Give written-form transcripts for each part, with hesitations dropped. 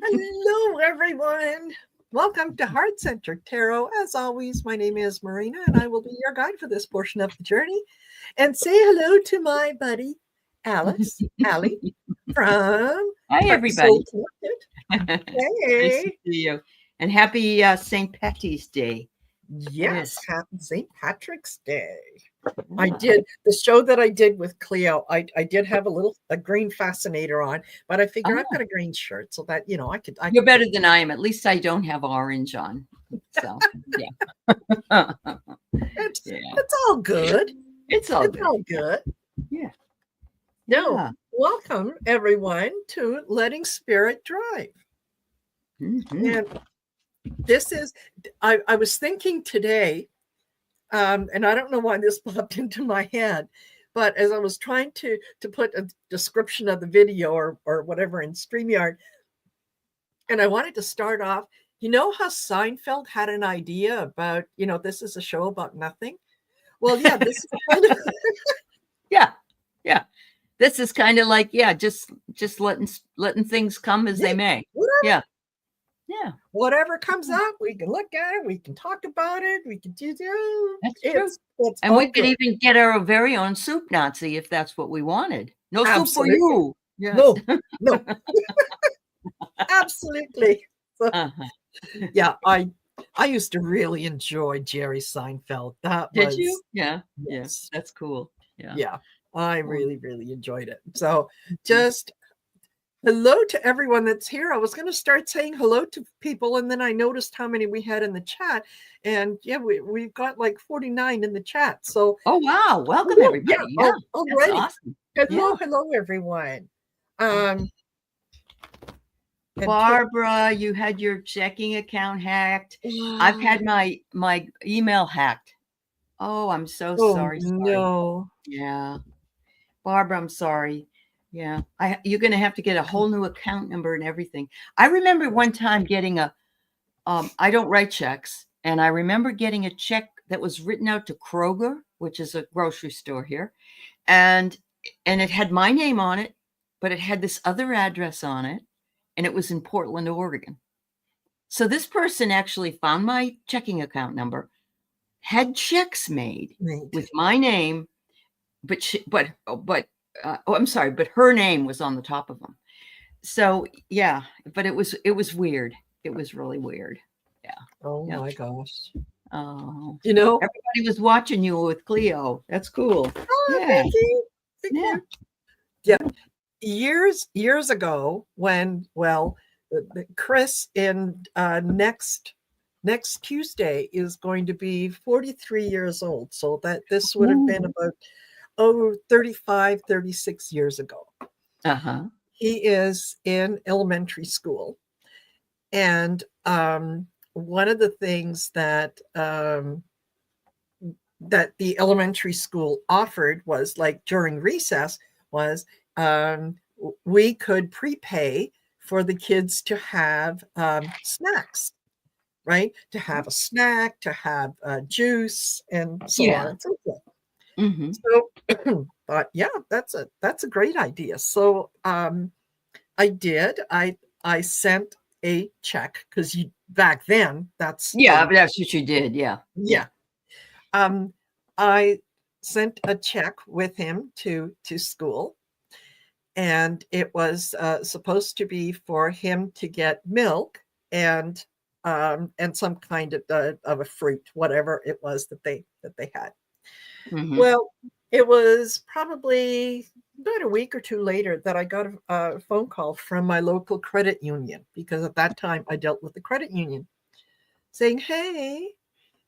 Hello, everyone. Welcome to Heart Centric Tarot. As always, my name is Marina, and I will be your guide for this portion of the journey. And say hello to my buddy, Aley, from Hi, Heart Soul everybody. Connected. Nice to Hey. see you. And happy St. Patty's Day. Yes, happy St. Patrick's Day. I Yeah. did the show that I did with Cleo. I did have a green fascinator on, but I figure I've Oh, got a green shirt, so that I could. you're better than I am. At least I don't have orange on. So, yeah. Yeah. It's all good. It's all It's good. all good. Yeah. No, Yeah. welcome everyone to Letting Spirit Drive. Mhm. And this is, I was thinking today, and I don't know why this popped into my head, but as I was trying to put a description of the video or whatever in StreamYard, and I wanted to start off, you know how Seinfeld had an idea about, this is a show about nothing? Well, yeah, this is kind of, Yeah. Yeah. This is kind of like, just letting things come as they may. whatever. Yeah. Yeah. Whatever comes up, we can look at it, we can talk about it, we can do That's true. it's And all we could good. even get our very own soup Nazi if that's what we wanted. No soup for Absolutely. you. Yeah. No. Absolutely. So, Uh-huh. yeah, I used to really enjoy Jerry Seinfeld. That Did was you? Yeah. Yeah. yes. That's cool. Yeah. Yeah. I really, really enjoyed it. So Mhm. just hello to everyone that's here. I was going to start saying hello to people, and then I noticed how many we had in the chat. And yeah, we've got like 49 in the chat. So Oh, wow. Welcome, yeah, everybody. Yeah. That's already. awesome. Hello, everyone. And Barbara, you had your checking account hacked. I've had my email hacked. Oh, I'm so sorry. no. Yeah. Barbara, I'm sorry. Yeah. You're going to have to get a whole new account number and everything. I remember one time getting I don't write checks. And I remember getting a check that was written out to Kroger, which is a grocery store here. And it had my name on it, but it had this other address on it. And it was in Portland, Oregon. So this person actually found my checking account number, had checks made with my name, but I'm sorry, but her name was on the top of them. So yeah, but it was weird. It was really weird. Yeah. Oh Yeah. my gosh. Oh, Everybody was watching you with Cleo. That's cool. Oh, Yeah. thank you. Thank you. Yeah. Years ago when, Chris in next Tuesday is going to be 43 years old. So that this would have been about 35, 36 years ago. Uh-huh. He is in elementary school. And one of the things that that the elementary school offered was, like, during recess was we could prepay for the kids to have snacks, right? To have a snack, to have juice, and so on and so forth. Mm-hmm. So, but yeah, that's a great idea. So I did. I sent a check because back then that's that's what you did. Yeah. yeah. I sent a check with him to school, and it was supposed to be for him to get milk and some kind of a fruit, whatever it was that they had. Mm-hmm. Well, it was probably about a week or two later that I got a phone call from my local credit union, because at that time I dealt with the credit union, saying, "Hey,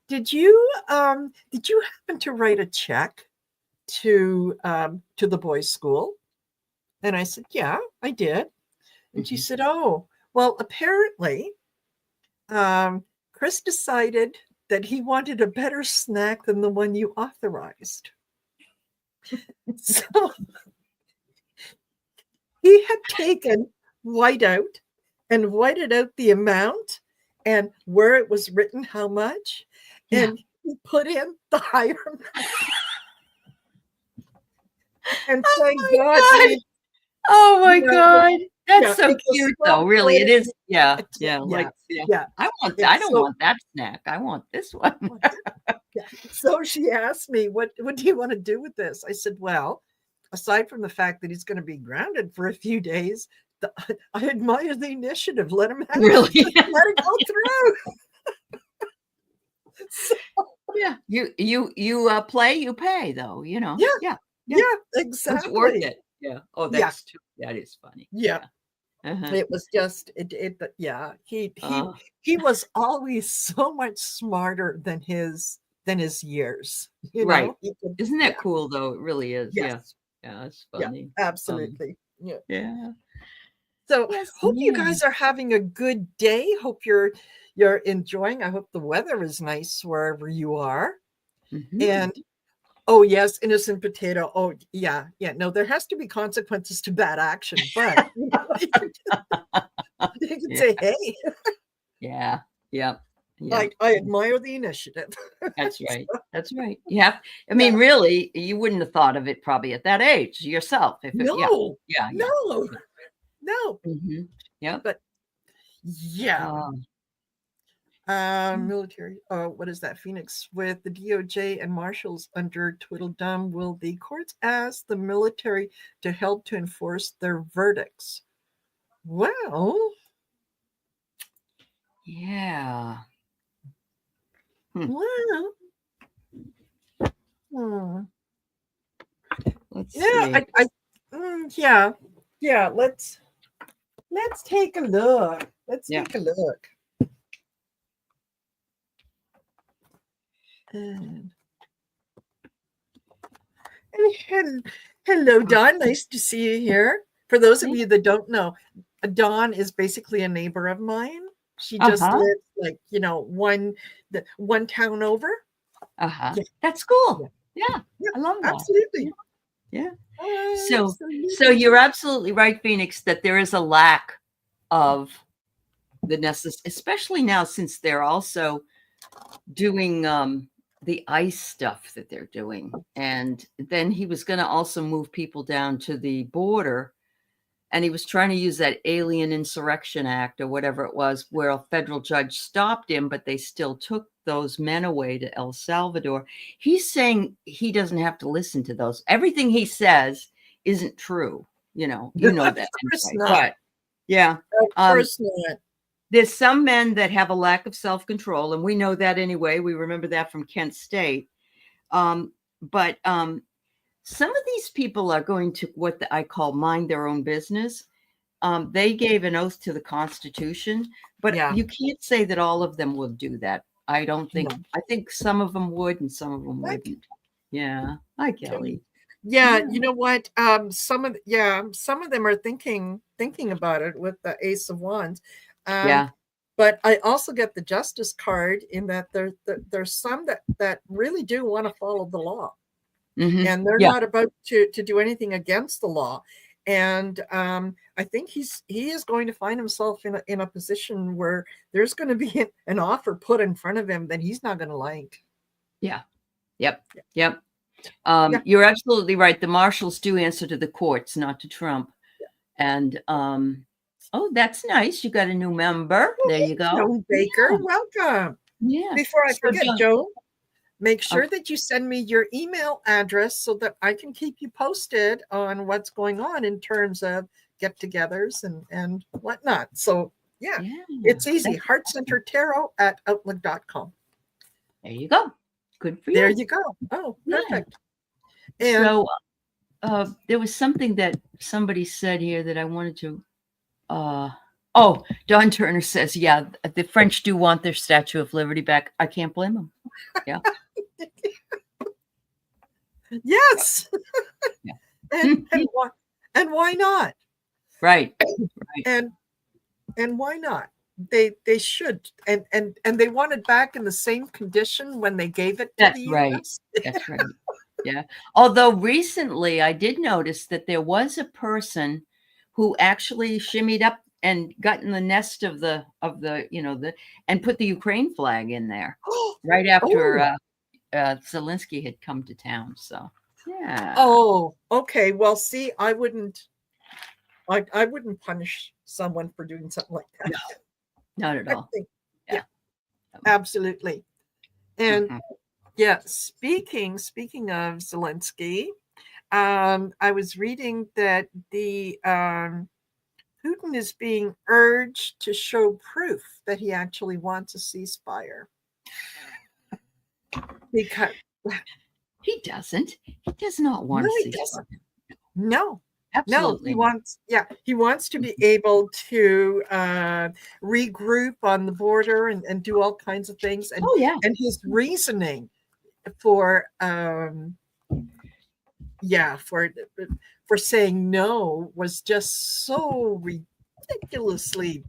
did you happen to write a check to the boys' school?" And I said, "Yeah, I did." And she said, "Oh, well, apparently Chris decided that he wanted a better snack than the one you authorized." So he had taken whiteout and whited out the amount and where it was written how much, and he put in the higher amount. And thank God. Oh my God. That's Yeah, so it was cute, though. Really, it so is. Yeah, pretty. yeah. Yeah, Like, yeah. yeah. I want. I It's don't so want that snack. I want this one. yeah. So she asked me, what do you want to do with this? I said, well, aside from the fact that he's going to be grounded for a few days, I admire the initiative. Let him have it. Really? Let it go through. So, Yeah. You play, you pay, though. You know. yeah, Yeah. Yeah. yeah, Was it worth exactly. it? Yeah. Oh, Yeah, that is funny. yeah. Yeah. Uh-huh. It was just it. Yeah, Uh, he was always so much smarter than his years. You right. know, he could, Isn't that yeah, cool, though? It really is. Yeah. yes, Yeah. That's yeah, funny. absolutely. Yeah. Yeah. So Yes, hope you ma'am. guys are having a good day. Hope you're enjoying. I hope the weather is nice wherever you are. Hmm. And oh yes, innocent potato. Oh yeah, yeah. No, there has to be consequences to bad action, but you can Yeah. say, hey, Yeah. Yeah. Yeah. I admire the initiative. That's right. That's right. Yeah. I Yeah. mean, really, you wouldn't have thought of it probably at that age yourself. If it, yeah. No, Yeah. Yeah. no, Yeah. no. Hmm. Yep. But yeah. Military. What is that? Phoenix with the DOJ and marshals under Tweedledum. Will the courts ask the military to help to enforce their verdicts? Well, Yeah. Hmm. well, hmm. Let's Yeah, see. yeah, yeah. Let's take a look. Let's Yeah. take a look. And, hello, Don. Nice to see you here. For those of you that don't know, Dawn is basically a neighbor of mine. She just Uh-huh. lives like, one town over. Uh-huh. Yeah, That's cool. yeah, Yeah. yeah, I love that. Yeah. absolutely. Yeah. So Absolutely. you're absolutely right, Phoenix, that there is a lack of the necessary, especially now since they're also doing the ICE stuff that they're doing. And then he was going to also move people down to the border. And he was trying to use that Alien Insurrection Act or whatever it was, where a federal judge stopped him, but they still took those men away to El Salvador. He's saying he doesn't have to listen to those. Everything he says isn't true. You know Of that course anyway. not. But yeah. Of course not. There's some men that have a lack of self-control, and we know that anyway. We remember that from Kent State. But some of these people are going to what I call mind their own business. They gave an oath to the Constitution, but Yeah. you can't say that all of them will do that. I don't think. No. I think some of them would, and some of them Like, wouldn't. Yeah. Hi, Kelly. yeah, Yeah. you know what? Some of them are thinking about it with the Ace of Wands. Um, Yeah. but I also get the Justice card in that there's some that really do want to follow the law, Hmm. and they're Yeah. not about to do anything against the law. And I think he is going to find himself in a position where there's going to be an offer put in front of him that he's not going to like. Yeah. Yep. Yep. Yeah. You're absolutely right. The marshals do answer to the courts, not to Trump. And oh, that's nice. You got a new member. There you go. Joan Baker, welcome. Yeah. Before I So forget, John, Joan, make sure okay. that you send me your email address so that I can keep you posted on what's going on in terms of get-togethers and whatnot. So yeah, Yeah. it's easy. That's heartcentertarot@outlook.com. There you go. Good for There you. you go. Oh, Yeah. perfect. And So there was something that somebody said here that I wanted to oh, Don Turner says, yeah, the French do want their Statue of Liberty back. I can't blame them. Yeah. yes. Yeah. and why not? Right. Right. And why not? They should, and they want it back in the same condition when they gave it to That's the right. US. That's right. Yeah. Although recently I did notice that there was a person who actually shimmied up and got in the nest of the and put the Ukraine flag in there right after Oh, Zelensky had come to town. So yeah. oh, okay. Well, see, I wouldn't. I wouldn't punish someone for doing something like that. No, not at I all. think, Yeah. yeah, absolutely. And Mhm. yeah, speaking of Zelensky, I was reading that the Putin is being urged to show proof that he actually wants a ceasefire because He doesn't. He does not no, want to he cease doesn't. fire. No, no, Absolutely not. he wants to be Mhm. able to regroup on the border and do all kinds of things. Oh yeah. And his reasoning for yeah for saying no was just so ridiculously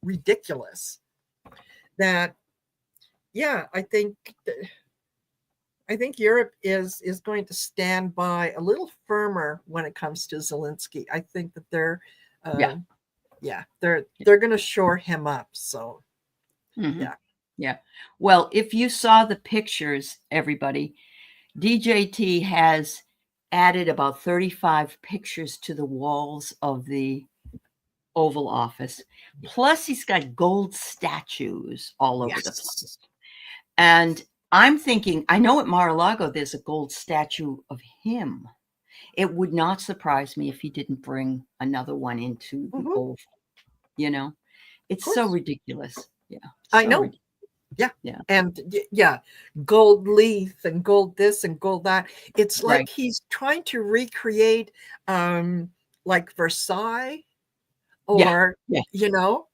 ridiculous that yeah, I think Europe is going to stand by a little firmer when it comes to Zelensky. I think that Yeah. uh, they're going to shore him up. So Hmm. yeah, Yeah. Well, if you saw the pictures, everybody, DJT has added about 35 pictures to the walls of the Oval Office. Plus, he's got gold statues all over the place. yes, And I'm thinking, I know at Mar-a-Lago there's a gold statue of him. It would not surprise me if he didn't bring another one into the of Oval. You know, it's so course ridiculous. Yeah, I so know. ridiculous. Yeah. Yeah, And yeah, gold leaf and gold this and gold that. It's like right. he's trying to recreate like Versailles Yeah, or yeah, you know,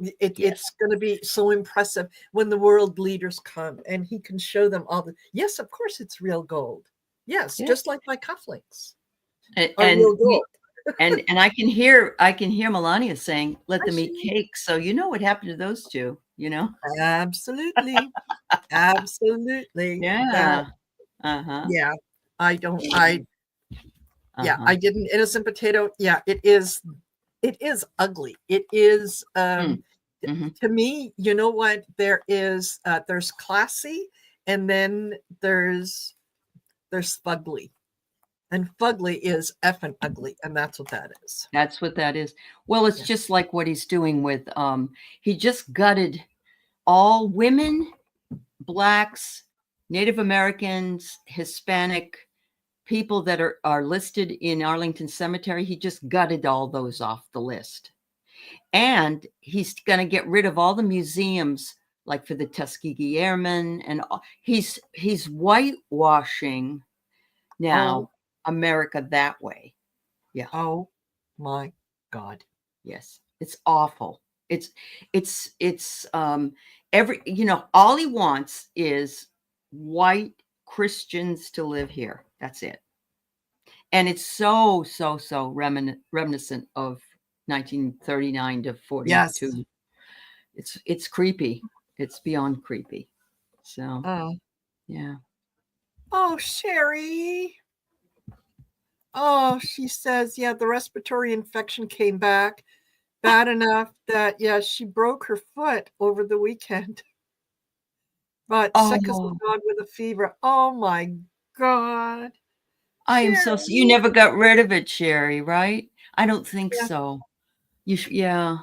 yes, it's going to be so impressive when the world leaders come and he can show them all the yes, of course it's real gold. Yes, yeah. just like my cufflinks And are real gold. and I can hear Melania saying, "Let I them eat see. cake." So you know what happened to those two. You know. Absolutely. Absolutely. That Yeah. Uh huh. yeah. I don't I Uh yeah, huh. I did an innocent potato. Yeah, it is ugly. It is Mm. Hmm. to me, you know what? There's classy and then there's fugly. And fugly is effing ugly, and that's what that is. That's what that is. Well, it's Yeah. just like what he's doing with. He just gutted all women, blacks, Native Americans, Hispanic people that are listed in Arlington Cemetery. He just gutted all those off the list. And he's going to get rid of all the museums, like for the Tuskegee Airmen, and he's whitewashing Oh, now America that way. Yeah, oh my God. yes, it's awful. It's every all he wants is white Christians to live here. That's it. And it's so reminiscent of 1939 to Yes. 42. It's creepy. It's beyond creepy. So Oh, yeah. oh, Sherry. Oh, she says, yeah, the respiratory infection came back bad enough that, yeah, she broke her foot over the weekend, but sick as a Oh, dog with a fever. Oh my God. I am Sherry. you never got rid of it, Sherry, right? I don't think Yeah, so. Yeah.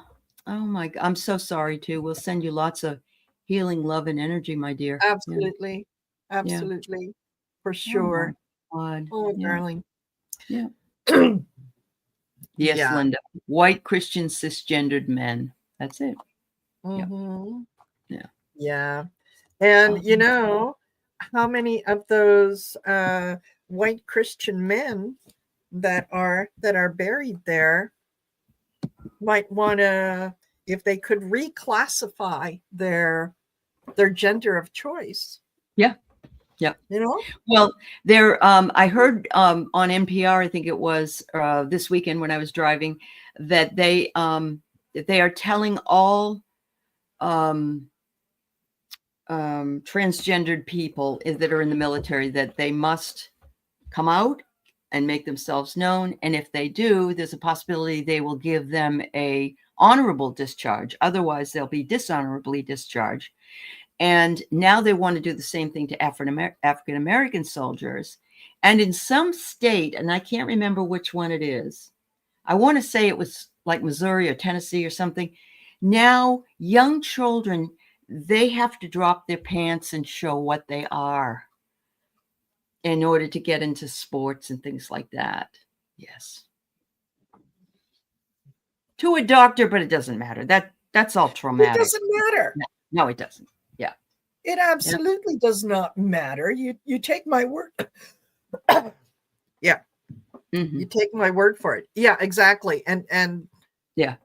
Oh my God. I'm so sorry too. We'll send you lots of healing love and energy, my dear. Yeah. absolutely. Yeah. Absolutely. For Oh my sure. God. Oh, Yeah. darling. Yeah. Yes, Yeah. Linda. White Christian cisgendered men. That's it. Yeah. Hmm. Yeah. Yeah. And you Um, know, how many of those white Christian men that are buried there might want to, if they could reclassify their gender of choice, yeah. Yeah. you know? Well, I heard on NPR, I think it was this weekend when I was driving, that they are telling all um, transgendered people that are in the military that they must come out and make themselves known. And if they do, there's a possibility they will give them a honorable discharge. Otherwise, they'll be dishonorably discharged. And now they want to do the same thing to African American soldiers. And in some state, and I can't remember which one it is, I want to say it was like Missouri or Tennessee or something. Now, young children, they have to drop their pants and show what they are in order to get into sports and things like that. Yes. To a doctor, but it doesn't matter. That's all It traumatic. doesn't matter. No, it doesn't. Yeah. It absolutely does not matter. You take my word. Yeah. Mm-hmm. You take my word for it. Yeah, exactly. And yeah.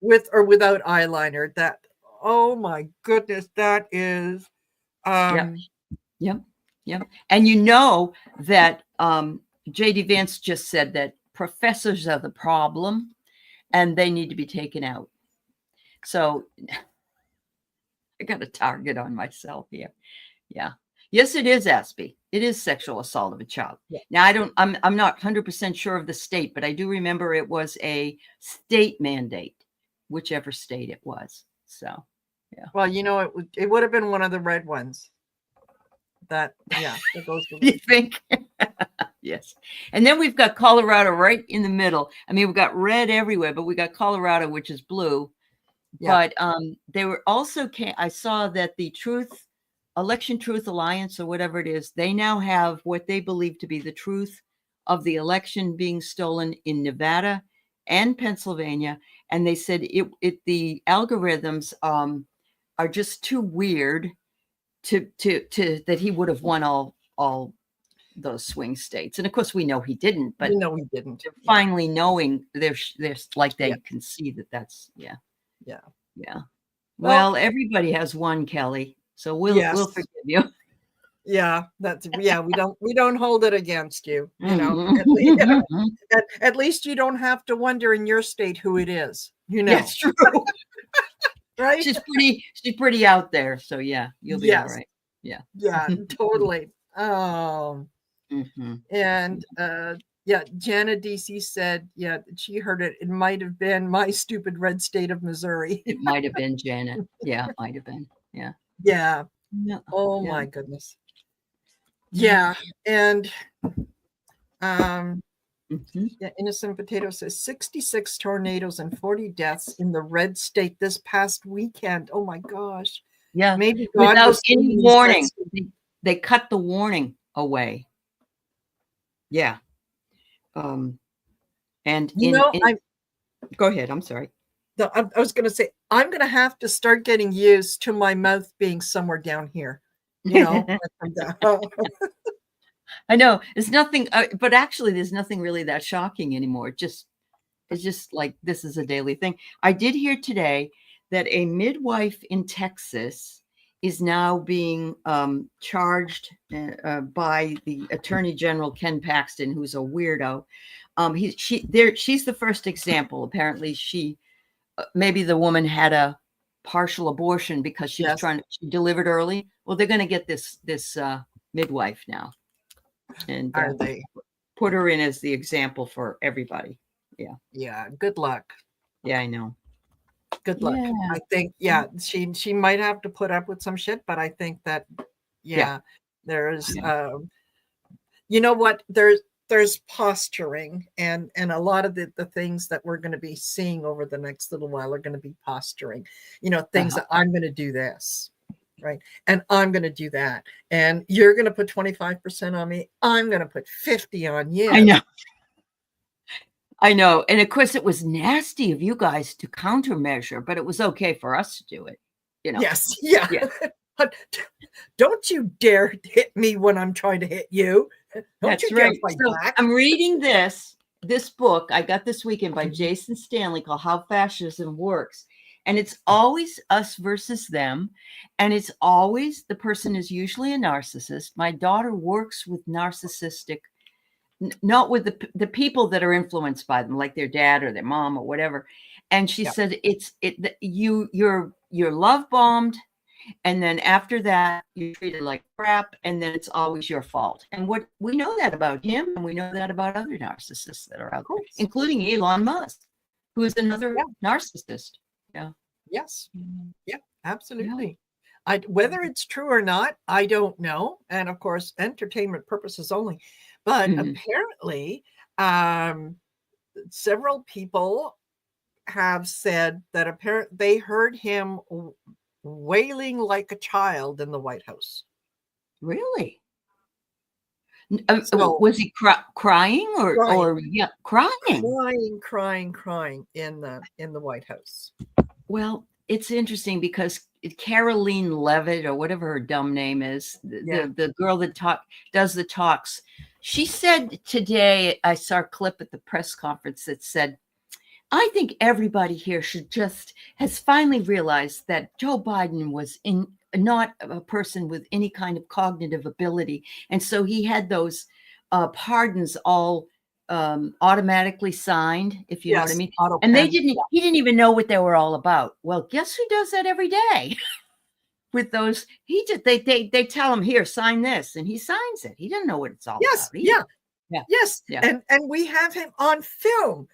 With or without eyeliner, that, oh my goodness, that is Yep. And you know that J.D. Vance just said that professors are the problem and they need to be taken out. So I got a target on myself here. Yeah. Yes, it is, Aspie. It is sexual assault of a child. Yeah. Now, I'm not 100% sure of the state, but I do remember it was a state mandate, whichever state it was. So, yeah. Well, it would have been one of the red ones. That goes to You think? Yes. And then we've got Colorado right in the middle. I mean, we've got red everywhere, but we got Colorado, which is blue. Yeah. But they were also, I saw that the Election Truth Alliance, or whatever it is, they now have what they believe to be the truth of the election being stolen in Nevada and Pennsylvania. And they said the algorithms are just too weird to that he would have won all those swing states. And of course, we know he didn't, but we didn't. Finally knowing there's like they can see that that's yeah. Well, everybody has one, Kelly. So we'll forgive you. Yeah, we don't hold it against you. At least you don't have to wonder in your state who it is. That's true. Right? She's pretty out there. So yeah, you'll be all right. Yeah. Yeah, totally. And Jana DC said, she heard it. It might have been my stupid red state of Missouri. It might have been Janet. Yeah, might have been. Yeah. Yeah. Oh my goodness. Yeah. And Innocent Potato says 66 tornadoes and 40 deaths in the red state this past weekend. Oh my gosh. Yeah. Maybe God without any warning. They cut the warning away. Yeah. And go ahead. I'm sorry. I was going to say, I'm going to have to start getting used to my mouth being somewhere down here. I know it's nothing, but actually there's nothing really that shocking anymore. It's just like, this is a daily thing. I did hear today that a midwife in Texas is now being charged by the Attorney General, Ken Paxton, who's a weirdo. She's the first example. Apparently maybe the woman had a partial abortion because she delivered early. Well, they're going to get this midwife now. And they put her in as the example for everybody. Yeah. Good luck. Yeah, I know. Good luck. I think she might have to put up with some shit, but I think that there's you know what, there's posturing, and a lot of the things that we're going to be seeing over the next little while are going to be posturing, things that I'm going to do this, right, and I'm going to do that, and you're going to put 25% on me, I'm going to put 50 on you. I know. And of course, it was nasty of you guys to countermeasure, but it was okay for us to do it. Yes. Yeah. Don't you dare hit me when I'm trying to hit you. That's right. So I'm reading this book I got this weekend by Jason Stanley called How Fascism Works. And it's always us versus them. And it's always, the person is usually a narcissist. My daughter works with narcissistic, not with the people that are influenced by them, like their dad or their mom or whatever. And she said, you're love bombed. And then after that, you're treated like crap. And then it's always your fault. And what we know that about him, and we know that about other narcissists that are out there, including Elon Musk, who is another narcissist. Yeah. Yes. Yeah, absolutely. Whether it's true or not, I don't know. And of course, entertainment purposes only. But apparently, several people have said that apparently they heard him wailing like a child in the White House. Really? So Was he crying or crying? crying in the White House. Well, it's interesting because Caroline Levitt, or whatever her dumb name is, the girl that does the talks, she said today, I saw a clip at the press conference that said, I think everybody here has finally realized that Joe Biden was not a person with any kind of cognitive ability. And so he had those pardons all automatically signed, if you know what I mean. And he didn't even know what they were all about. Well, guess who does that every day? With those, they tell him, here, sign this, and he signs it. He doesn't know what it's all about. Yes. And we have him on film,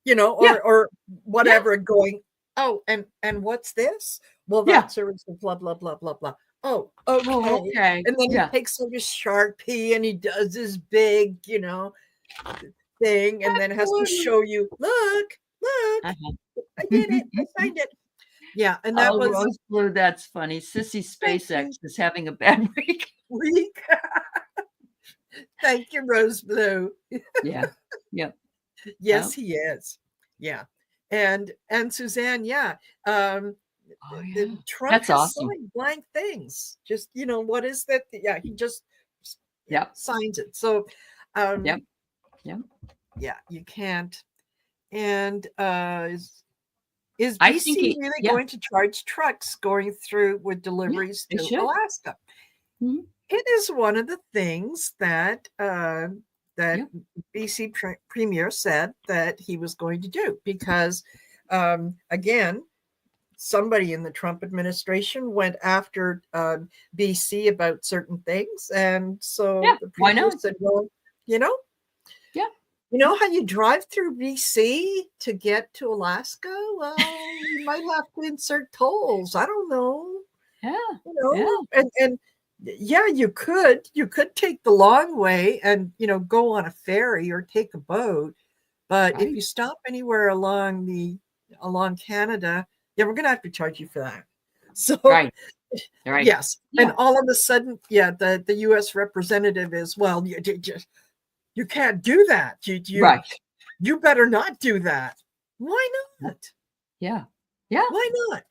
or whatever, going, oh, and what's this? Well, that's a blah blah blah blah blah. Oh, okay. Oh, okay. And then he takes out his Sharpie and he does this big, thing, and then has to show you, look, I did it, I signed it. Yeah, and that was Rose Blue. That's funny. Sissy SpaceX is having a bad week. Thank you, Rose Blue. Yeah. Yes, he is. Yeah. And Suzanne, Trump That's has awesome. signed blank things. Just, what is that? Yeah, he just signs it. So you can't. And is BC really going to charge trucks going through with deliveries to Alaska? Mm-hmm. It is one of the things that BC Premier said that he was going to do, because again, somebody in the Trump administration went after BC about certain things, and so the Premier said, well, you know how you drive through BC to get to Alaska? Well, you might have to insert tolls. I don't know. And you could take the long way and go on a ferry or take a boat, but if you stop anywhere along Canada, we're gonna have to charge you for that. So yes, and all of a sudden, the U.S. representative is, well, you can't do that. You better not do that. Why not? Yeah. Why not?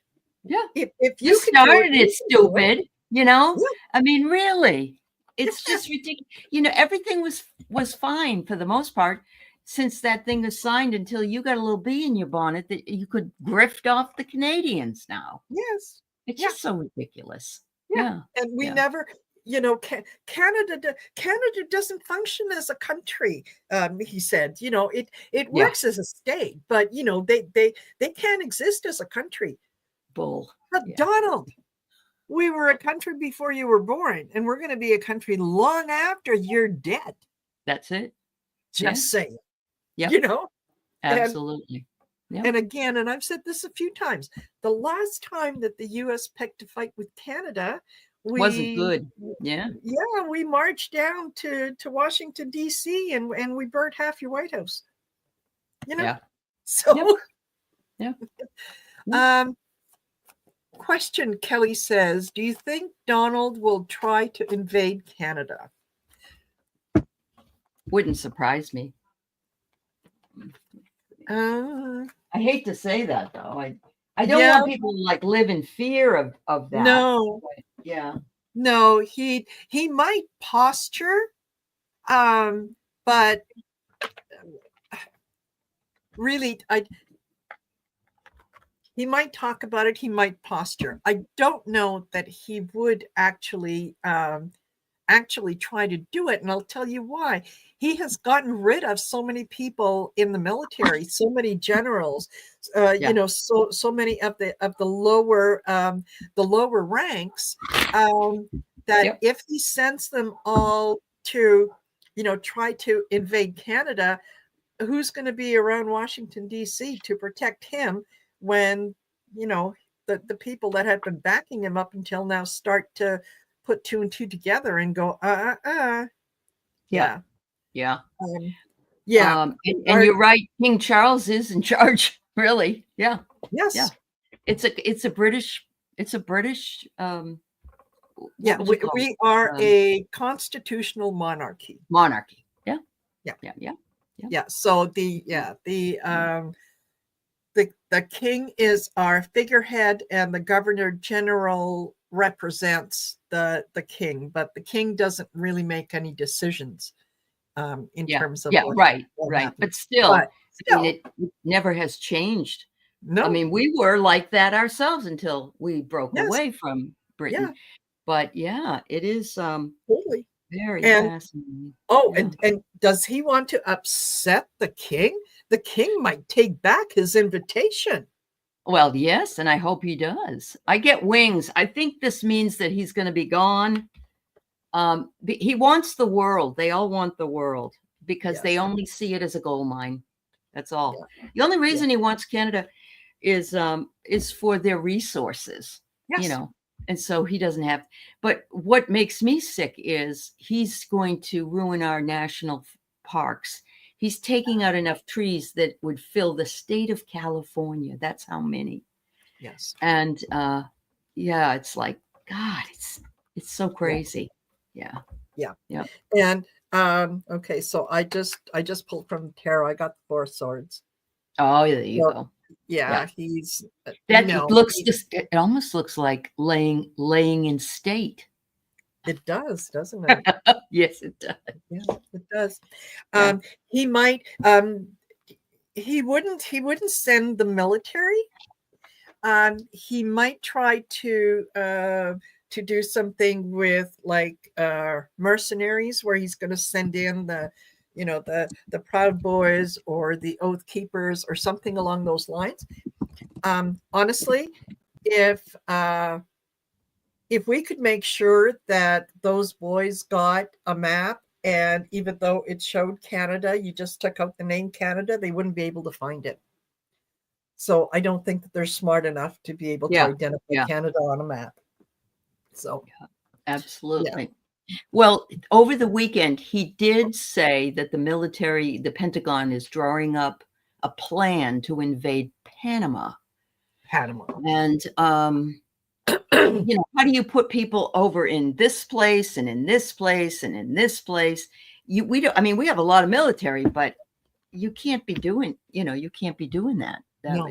Yeah. If you started it, stupid. I mean, really, it's just ridiculous. Everything was fine for the most part since that thing was signed, until you got a little bee in your bonnet that you could grift off the Canadians now. Yes. It's just so ridiculous. And we never, Canada doesn't function as a country. He said, it works as a state, but they can't exist as a country. Bull. But Donald, we were a country before you were born, and we're going to be a country long after you're dead. That's it. Just saying. Yeah. Absolutely. And again, and I've said this a few times, the last time that the U.S. picked a fight with Canada, wasn't good. We marched down to Washington, D.C., and we burnt half your White House. So question, Kelly says, do you think Donald will try to invade Canada? Wouldn't surprise me. I hate to say that, though. I don't want people to live in fear of that. No. But, no, he might posture, but really, he might talk about it. He might posture. I don't know that he would actually try to do it, and I'll tell you why. He has gotten rid of so many people in the military, so many generals, so many of the lower ranks, that if he sends them all to try to invade Canada, who's going to be around Washington, D.C. to protect him when the people that have been backing him up until now start to put two and two together and go, Yeah. And you're right. King Charles is in charge, really. Yeah. Yes. Yeah. It's a British, Yeah. what would you call We it? are a constitutional monarchy. Monarchy. Yeah. Yeah. Yeah. Yeah. Yeah. Yeah. So the king is our figurehead, and the governor general represents the king, but the king doesn't really make any decisions in Yeah. terms of Yeah. Right. what Right. happens. But still, But I mean, still, it never has changed. I no, mean, we were like that ourselves until we broke yes, away from yeah, Britain. But yeah, it is totally. very And fascinating. oh, Yeah. and does he want to upset the king? The king might take back his invitation. Well, yes, and I hope he does. I get wings. I think this means that he's going to be gone. He wants the world. They all want the world because they Yes, only see it as a gold mine. That's all. yeah, The only yeah, reason he wants Canada is for their resources, yes, and so he doesn't have. But what makes me sick is he's going to ruin our national parks. He's taking out enough trees that would fill the state of California. That's how many. yes, And yeah, it's like God. It's so yeah, crazy. Yeah. yeah. Yeah. And okay, so I just pulled from the tarot. I got the Four of Swords. Oh, there you So go. yeah, Yeah. he's That it looks just. It almost looks like laying in state. it does, doesn't it? Yes, it does. Yeah, it does. Yeah. He might he wouldn't send the military. He might try to do something with like mercenaries, where he's going to send in the Proud Boys or the Oath Keepers or something along those lines. Honestly, if we could make sure that those boys got a map, and even though it showed Canada, you just took out the name Canada, they wouldn't be able to find it. So I don't think that they're smart enough to be able to Yeah. identify Yeah. Canada on a map. So Absolutely. Well, over the weekend, he did say that the Pentagon is drawing up a plan to invade Panama. Panama. And how do you put people over in this place and in this place and in this place? We don't. I mean, we have a lot of military, but you can't be doing that. No.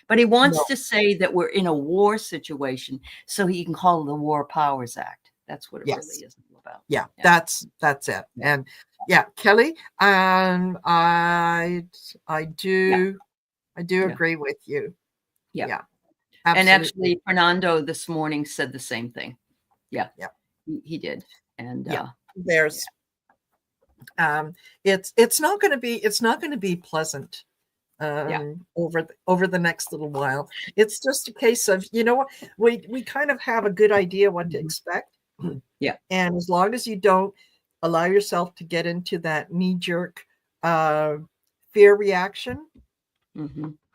But he wants No. to say that we're in a war situation, so he can call it the War Powers Act. That's what it Yes. really is about. Yeah, that's it. Yeah. And yeah, Kelly, I do agree with you. Yeah. Yeah, And absolutely. actually, Fernando this morning said the same thing. Yeah. Yeah. He did. And yeah, there's it's not going to be pleasant over the next little while. It's just a case of, what, we kind of have a good idea what to expect. Yeah. And as long as you don't allow yourself to get into that knee-jerk fear reaction,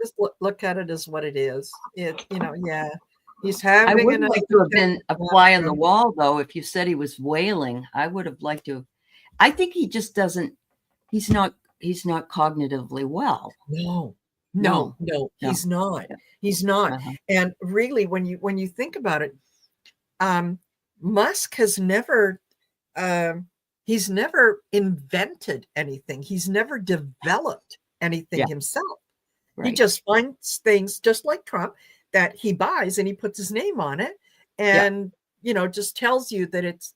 just look at it as what it is. He's having. I would like to have been a fly on the wall, though. If you said he was wailing, I would have liked to. I think he just doesn't. He's not cognitively well. No, he's not. Yeah. He's not. And really, when you think about it, Musk has never. He's never invented anything. He's never developed anything himself. Right. He just finds things, just like Trump, that he buys and he puts his name on it, and just tells you that it's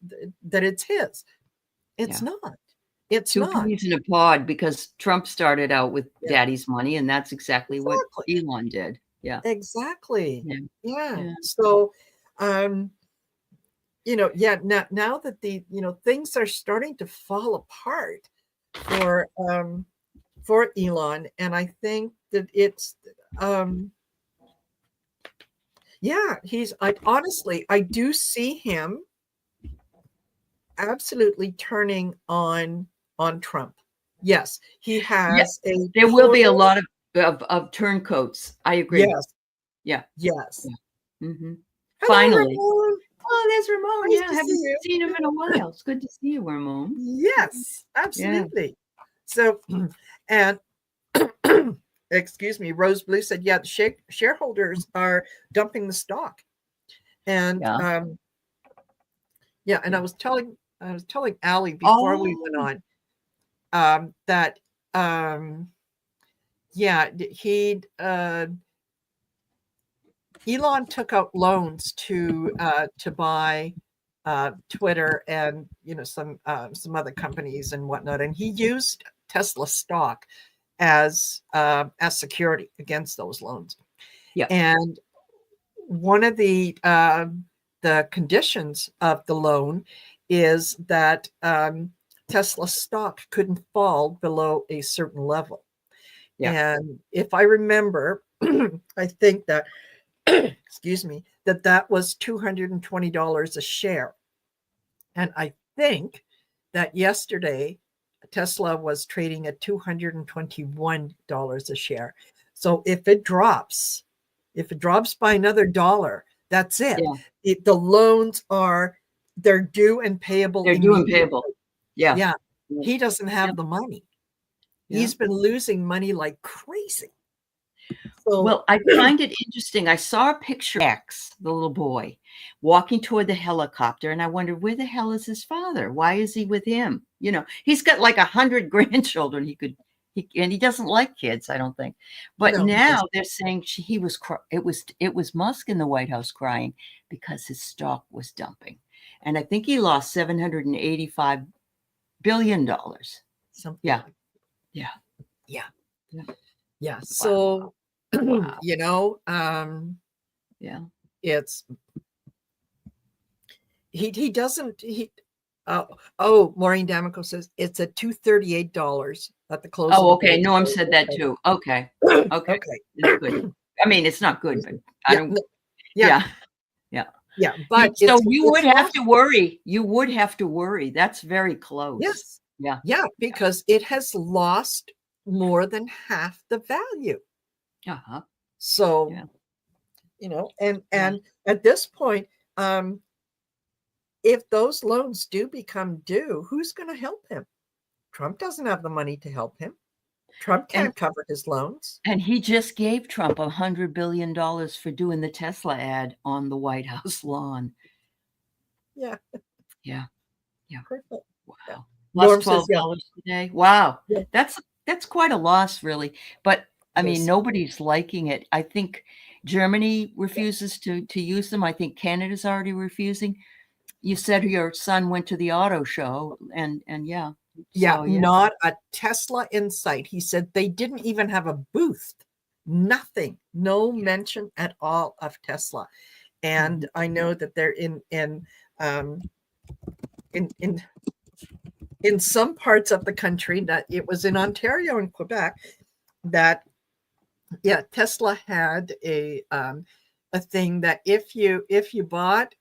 his. It's not. It's two not. peas in a pod, because Trump started out with daddy's money, and that's exactly what Elon did. Yeah. Exactly. Yeah. So, now that the things are starting to fall apart for Elon, and I think that it's I do see him absolutely turning on Trump. Yes, he has there will be a lot of turncoats. I agree. Yes. Yes. Hello, finally. Ramon. Oh, there's Ramon. Nice I haven't seen him in a while. It's good to see you, Ramon. Yes, absolutely. So, and excuse me, Rose Blue said, yeah, the shareholders are dumping the stock. And Yeah. yeah, and I was telling Aley before we went Oh, on that yeah, Elon took out loans to buy Twitter and some other companies and whatnot, and he used Tesla stock as security against those loans. yeah. And one of the conditions of the loan is that Tesla stock couldn't fall below a certain level. Yeah. And if I remember, I think that excuse me, that was $220 a share. And I think that yesterday Tesla was trading at $221 a share. So if it drops by another dollar, that's it. Yeah. The loans they're due and payable They're due and immediately. payable. Yeah. Yeah. Yeah. He doesn't have the money. Yeah. He's been losing money like crazy. So, Well, I find it interesting. I saw a picture of X, the little boy, walking toward the helicopter, and I wondered, where the hell is his father? Why is he with him? He's got like 100 grandchildren. And he doesn't like kids, I don't think. But no, now they're saying it was Musk in the White House crying because his stock was dumping, and I think he lost $785 billion. something Yeah. like Yeah. yeah. Yeah. Yeah. So, Wow. Yeah. it's he doesn't Maureen D'Amico says it's at $238 at the close of Oh, the okay. day. Norm said that too. Okay. Okay. Okay. It's good. I mean, it's not good, but I Yeah, don't. yeah, Yeah. Yeah. yeah, but So it's you would have lost. to worry. You would have to worry. That's very close. Yes. Yeah. Yeah, because it has lost more than half the value. Uh-huh. So, Yeah. and at this point, if those loans do become due, who's going to help him? Trump doesn't have the money to help him. Trump can't cover his loans. And he just gave Trump $100 billion for doing the Tesla ad on the White House lawn. Yeah. Yeah. Yeah. Perfect. Wow. Yeah. Lost Norm says, $12 today. Wow. yeah. That's quite a loss, really. But I mean, Yes. nobody's liking it. I think Germany refuses to use them. I think Canada's already refusing. You said your son went to the auto show, and yeah. Yeah, So, not a Tesla in sight. He said they didn't even have a booth. Nothing. No mention at all of Tesla. And I know that they're in some parts of the country, that it was in Ontario and Quebec, that Tesla had a thing that if you bought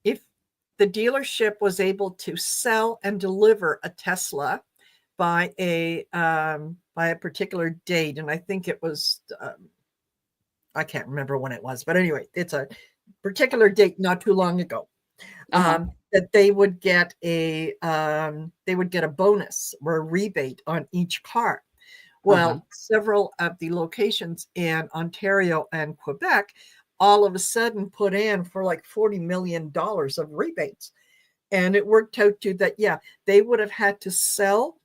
if the dealership was able to sell and deliver a Tesla by a particular date, and I think it was I can't remember when it was, but anyway, it's a particular date not too long ago. That they would get a bonus or a rebate on each car. Well, several of the locations in Ontario and Quebec all of a sudden put in for like $40 million of rebates. And it worked out to that, they would have had to sell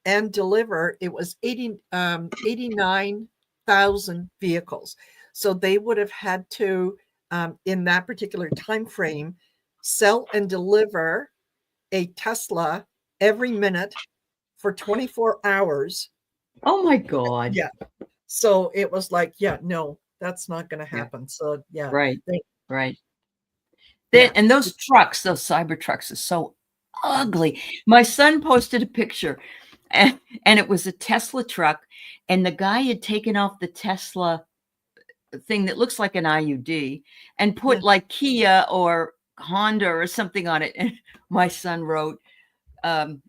and deliver. It was 89,000 vehicles. So they would have had to, in that particular time frame, sell and deliver a Tesla every minute for 24 hours. Oh my God. Yeah. So it was like, no, that's not going to happen. So Right. Yeah. And those trucks, those cyber trucks, are so ugly. My son posted a picture, and it was a Tesla truck, and the guy had taken off the Tesla thing that looks like an IUD and put like Kia or Honda or something on it. And my son wrote, good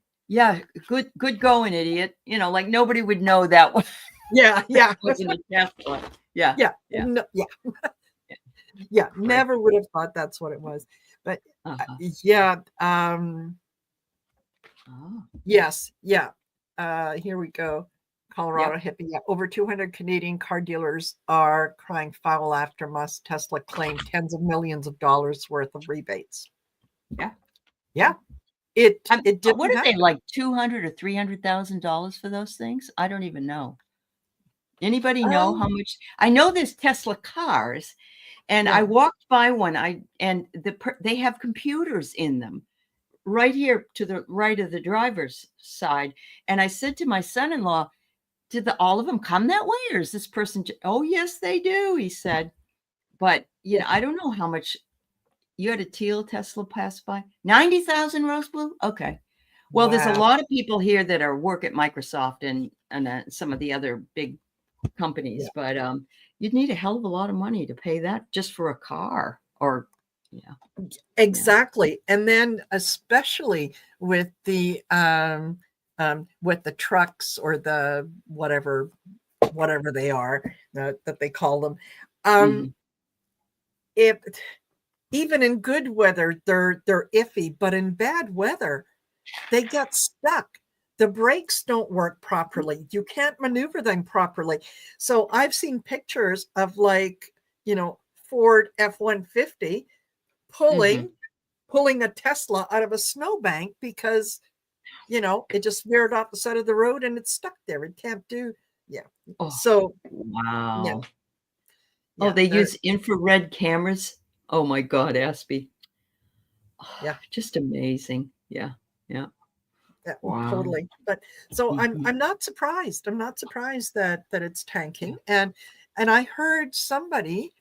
going, idiot. Like nobody would know that was wasn't a Tesla. Never would have thought that's what it was. But Oh, Yes. Yeah. Here we go. Colorado yep. hippie. Yeah. Over 200 Canadian car dealers are crying foul after Tesla claimed tens of millions of dollars worth of rebates. Yeah. Yeah. It What didn't are they, happen. like $200,000 or $300,000 for those things? I don't even know. Anybody know how Um, much? I know there's Tesla cars, and I yeah. walked by one. They have computers in them right here to the right of the driver's side. And I said to my son-in-law, "Did all of them come that way, or is this person?" Oh, yes, they do, he said. But Yeah. I don't know how much. You had a teal Tesla pass by? 90,000 rose blue? Okay. Well, there's a Wow. lot of people here that work at Microsoft and some of the other big Yeah. companies, but you'd need a hell of a lot of money to pay that just for a car. Or yeah, yeah. Exactly. And then especially with the trucks or the whatever they are that they call them. Mhm. If even in good weather, they're iffy, but in bad weather, they get stuck. The brakes don't work properly. You can't maneuver them properly. So I've seen pictures of Ford F-150 Mhm. pulling a Tesla out of a snowbank because it just veered off the side of the road and it's stuck there. It can't do. Yeah. Oh, So yeah, wow. Oh, yeah, they use infrared cameras. Oh my God, Aspie. Oh, yeah, just amazing. Yeah. Yeah. yeah, Wow. totally. But so Mhm. I'm not surprised. I'm not surprised that it's tanking. And I heard somebody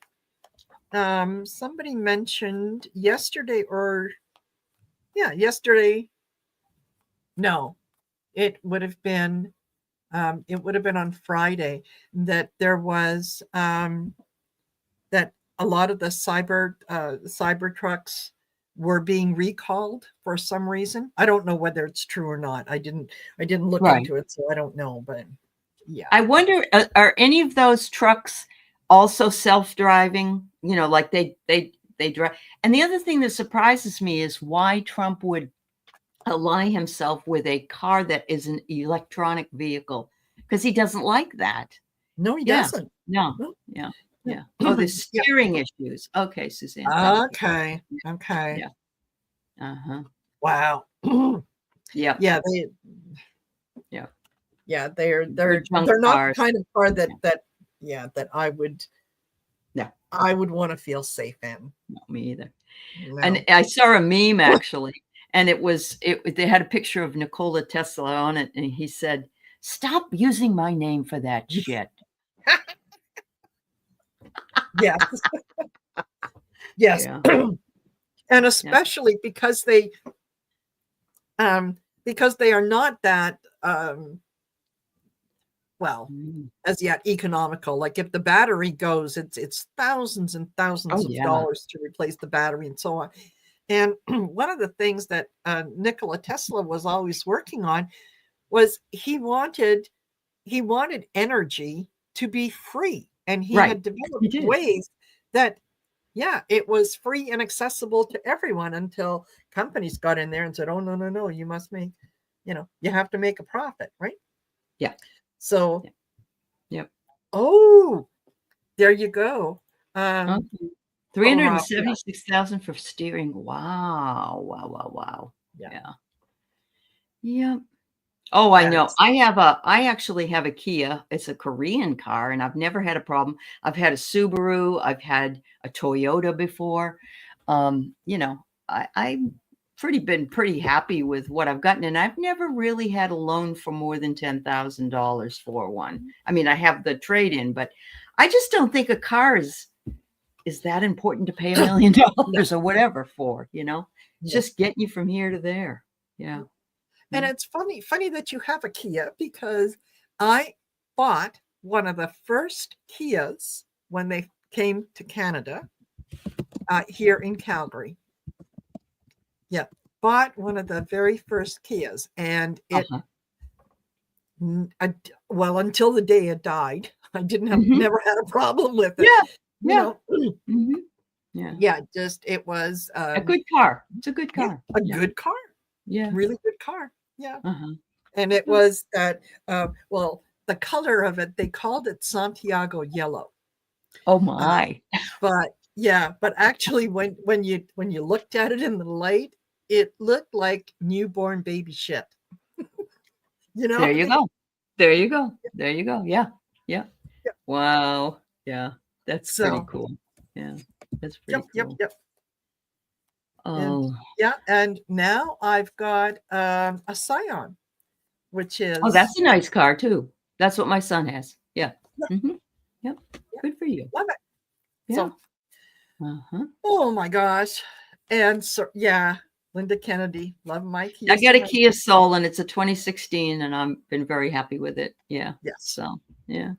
mentioned yesterday, or yeah, yesterday. No, it would have been on Friday that there was that a lot of the cyber trucks were being recalled for some reason. I don't know whether it's true or not. I didn't look Right. into it, so I don't know. But yeah, I wonder, are any of those trucks also self-driving? Like they drive. And the other thing that surprises me is why Trump would ally himself with a car that is an electronic vehicle, because he doesn't like that. no, he Yeah. doesn't. No. No. Yeah. Yeah. Yeah. Oh, the Yeah. steering issues. Okay, Suzanne, thank you. Okay. Okay. Yeah. Uh-huh. Wow. Yep. Yeah, Yeah. they're Good they're junk they're not the cars. kind of car Yeah. that No, I would want to feel safe in. not me either. And No. I saw a meme actually, and they had a picture of Nikola Tesla on it, and he said, "Stop using my name for that shit." Yes. Yes. Yeah. And Yeah. especially because they are not that well Mm. as yet economical. Like if the battery goes, it's thousands and Oh, thousands of yeah. dollars to replace the battery and so on. And one of the things that Nikola Tesla was always working on was he wanted energy to be free, and he Right. had He developed did. ways that yeah, it was free and accessible to everyone until companies got in there and said, "Oh, no, no, no, you must make, you have to make a profit, right?" Yeah. So, Yeah. Yep. oh, there you go. Okay. Colorado, yeah, 376,000 for steering. Wow. Wow, wow, wow. yeah, Yeah. Yep. Oh, I know. that's I actually have a Kia. It's a Korean car, and I've never had a problem. I've had a Subaru, I've had a Toyota before. I've been pretty happy with what I've gotten, and I've never really had a loan for more than $10,000 for one. I mean, I have the trade-in, but I just don't think a car is that important to pay $1 million no, or whatever for. It's no. just getting you from here to there. Yeah. And Yeah. it's funny that you have a Kia because I bought one of the first Kias when they came to Canada here in Calgary. Yeah, bought one of the very first Kias, and Uh-huh. well, until the day it died, I didn't have Mhm. never had a problem with it. Yeah. You Yeah. know, Mhm. Yeah. yeah, just it was A good car. It's a good yeah, car. a Yeah. good car, Yeah. really good car. Yeah. Uh-huh. And it was that, well, the color of it, they called it Santiago yellow. Oh Um, my. but yeah, but actually when you looked at it in the light, it looked like newborn baby shit. You There know? you go. There you go. There you go. Yeah. Yeah. Yep. Wow. Yeah. That's pretty So, cool. Yeah. That's yep, pretty yep, cool. yep. And Oh. yeah, and now I've got a Scion, which Oh, is that's a nice car too. That's what my son has. Yeah. yeah, Mhm. Yep. yeah, Good for you. love it. Yeah. So, Uh-huh. oh my gosh. And so yeah, Linda Kennedy, love my I Kia got a Soul. Kia Soul and it's a 2016 and I've been very happy with it. Yeah. Yes, So, yeah.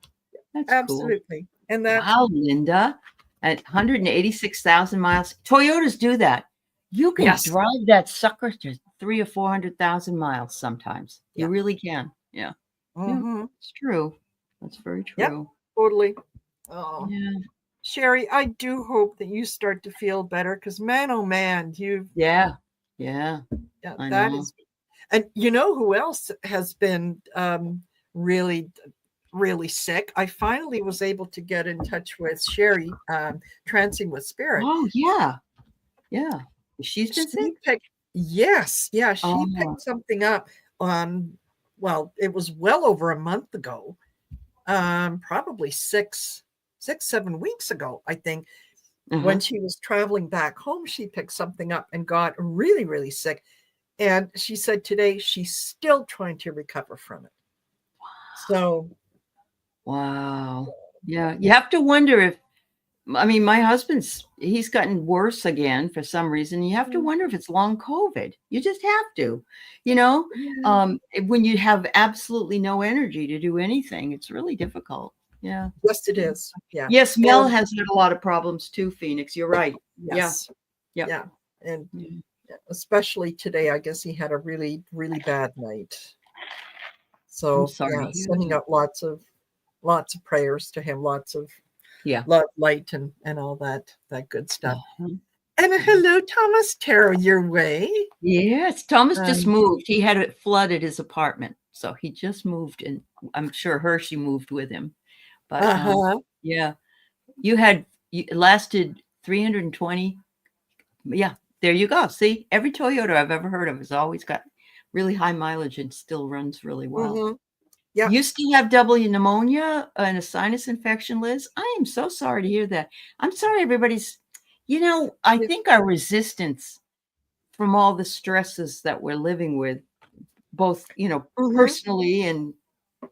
That's cool. absolutely. And that Wow, Linda, at 186,000 miles. Toyotas do that. You can yes, drive that sucker to 3 or 400,000 miles sometimes. You yeah. really can. Yeah. Yeah. Mm-hmm. It's true. That's very Yep, true. totally. Oh, Yeah. Sherry, I do hope that you start to feel better because man, oh man, you've Yeah. Yeah. yeah, I that know. is, and you know who else has been really, really sick? I finally was able to get in touch with Sherry, Trancing with Spirit. Oh, yeah. Yeah. She's been sick? She picked, yes, yeah, she Oh. picked something up on, well, it was well over a month ago, probably 7 weeks ago, I think. When Uh-huh. she was traveling back home, she picked something up and got really, really sick. And she said today she's still trying to recover from it. So, Wow. Yeah. You have to wonder if I mean, my he's gotten worse again for some reason. You have to wonder if it's long COVID. You just have to, you know, yeah, when you have absolutely no energy to do anything, it's really difficult. Yeah. yes, it Yeah. is. Yeah. Yes, Mel And has had a lot of problems too, Phoenix. You're right. Yeah. yes, Yep. yeah. And Yeah. especially today, I guess he had a really, really bad night. I'm So sorry to yeah, hear sending that. out lots of prayers to him, lots of Yeah. light and all that good stuff. Uh-huh. And a Yeah. hello, Thomas Tarot, your way. Yes, Thomas just Um, moved. He had it flooded his apartment. So he just moved and I'm sure Hershey moved with him. But uh-huh. yeah, it lasted 320. Yeah, there you go. See, every Toyota I've ever heard of has always got really high mileage and still runs really well. Mm-hmm. Yeah. You still have double pneumonia and a sinus infection, Liz? I am so sorry to hear that. I'm sorry everybody's, I Yeah. think our resistance from all the stresses that we're living with, both, Mm-hmm. personally and,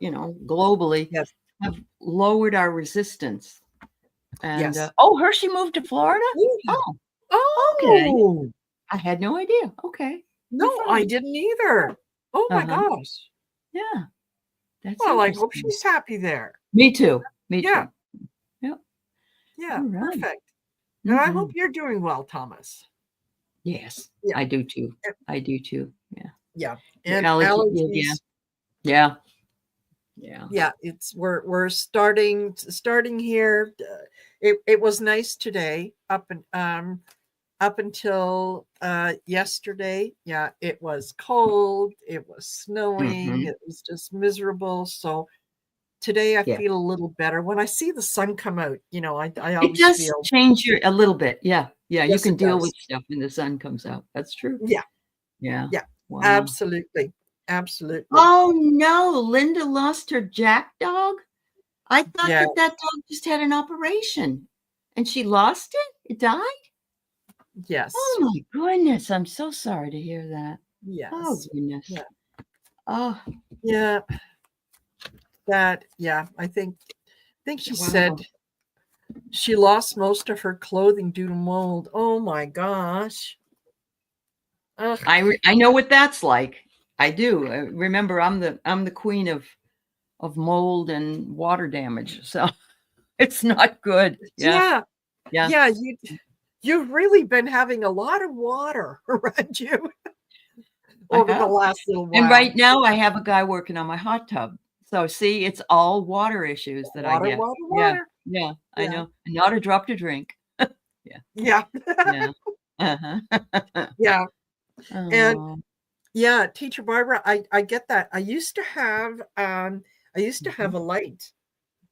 globally, Yes. have lowered our resistance. And Yes. Hershey moved to Florida? Yeah. Oh, okay. Oh, I had no idea. Okay. Good no, for I him. didn't either. Oh my Uh-huh. gosh. Yeah, that's Well, I hope interesting. she's happy there. Me too. Me Yeah. too. Yep. Yeah. All right. Perfect. And I hope Mhm. you're doing well, Thomas. Yes, Yeah. I do too. and- I do too. Yeah. Yeah. Your And allergy. Yeah. allergies. Yeah. Yeah. Yeah. It's we're starting here. It was nice today up until yesterday. Yeah, it was cold, it was snowing, Mhm. it was just miserable. So today I Yeah. feel a little better. When I see the sun come out, I It always does feel, change a little bit. Yeah. Yeah. You yes, can it deal does. with stuff when the sun comes out. That's true. Yeah, Yeah. yeah, Wow. absolutely. Absolutely. Oh no, Linda lost her jack dog. I thought Yeah, that dog just had an operation and she lost it? It died? Oh yes, my goodness. I'm so sorry to hear that. Oh yes. goodness. Yeah, Oh, yeah. Yeah, I think she wow. said she lost most of her clothing due to mold. Oh my gosh. Ugh. I know what that's like. I do. Remember, I'm the queen of mold and water damage. So it's not good. Yeah. Yeah, Yeah. yeah, you've really been having a lot of water around you I over the have. last little And while. right now I have a guy working on my hot tub. So see, it's all water issues that I Water, get. water, Yeah. water. Yeah. I Yeah, know. And not a drop to drink. Yeah. yeah, Yeah. Uh-huh. yeah. And Oh. Yeah, teacher Barbara, I get that. I used to have a light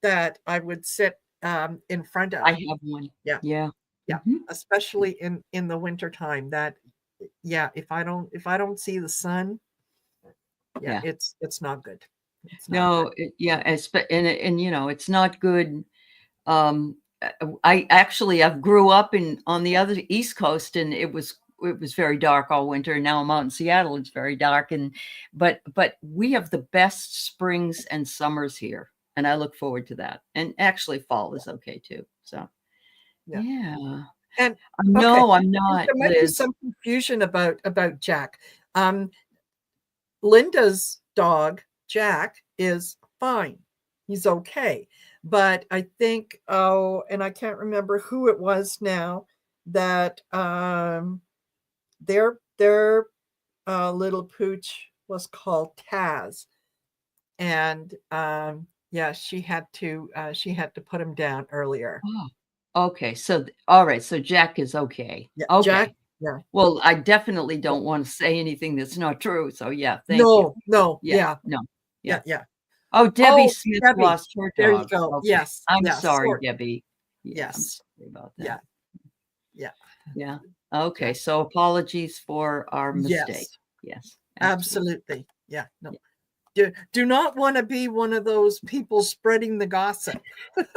that I would sit in front I of. have one. Yeah, Yeah. yeah, Mhm. especially in the winter time. That yeah, if I don't see the sun, yeah, Yeah. it's not good. It's not good. No, yeah, and it's not good. I actually I've grew up on the other East Coast, and it was very dark all winter. And now I'm out in Seattle. It's very dark, but we have the best springs and summers here, and I look forward to that. And actually, fall is okay too. So Yeah. yeah, And okay, no, I'm there not, might be Liz. some confusion about Jack. Um, Linda's dog, Jack, is fine. He's okay. But I think, oh, and I can't remember who it was now, that their little pooch was called Taz. And yeah, she had to put him down earlier. Oh, okay. So all right. So Jack is okay. Yeah, Jack. Okay. Yeah. Well, I definitely Yeah. don't want to say anything that's not true. So yeah, thank you. No, no, Yeah, yeah, no, yeah, yeah. yeah. Oh, Debbie Oh, Smith Debbie. lost her There you dog. go. Okay. Yes, I'm yes. sorry, Sorry. Debbie. Yeah, I'm Yes. sorry about Yeah, that. yeah, Yeah. Okay. yeah. So apologies for our mistake. Yes, Yes, absolutely. absolutely. Yeah, no. Yeah. Do not want to be one of those people spreading the gossip.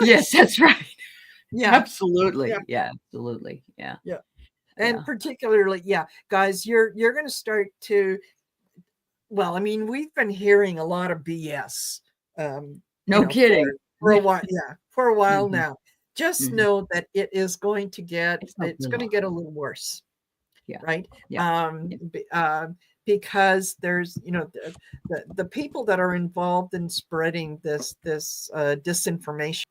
Yes, that's right. Yeah, yeah, Absolutely. Yeah, absolutely. Yeah. yeah. And Yeah. particularly, yeah, guys, you're going to start to. Well, I mean, we've been hearing a lot of BS, um, No for kidding. a while. Yeah, for a while Mhm, now. Just mhm. know that it's going to get It's not it's good. going to get a little worse, Yeah. right? Yeah. Um, Yeah. b- uh, because there's the people that are involved in spreading this disinformation.